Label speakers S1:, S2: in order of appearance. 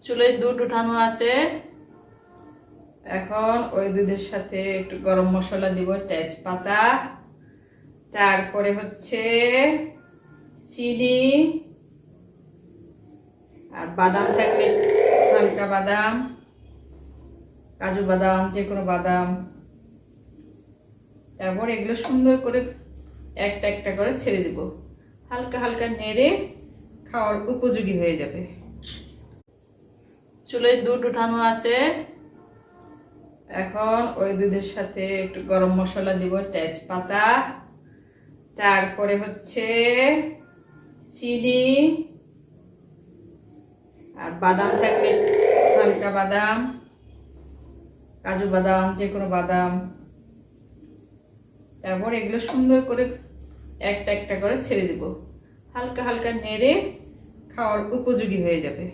S1: চুলে দুধ উঠানো আছে। এখন ওই দুধের সাথে একটু গরম মশলা দিব, তেজপাতা, তারপরে হচ্ছে চিনি আর বাদাম থাকলে হালকা বাদাম, কাজু বাদাম, যে কোনো বাদাম। তারপর এগুলো সুন্দর করে একটা একটা করে ছেড়ে দিব, হালকা হালকা নেড়ে খাওয়ার উপযোগী হয়ে যাবে। চুলে দুধ উঠানো আছে। এখন ওই দুধের সাথে একটু গরম মশলা দিব, তেজপাতা, তারপরে হচ্ছে চিনি আর বাদাম থাকলে হালকা বাদাম, কাজু বাদাম, যে কোনো বাদাম। তারপর এগুলো সুন্দর করে একটা একটা করে ছেড়ে দিব, হালকা হালকা নেড়ে খাওয়ার উপযোগী হয়ে যাবে।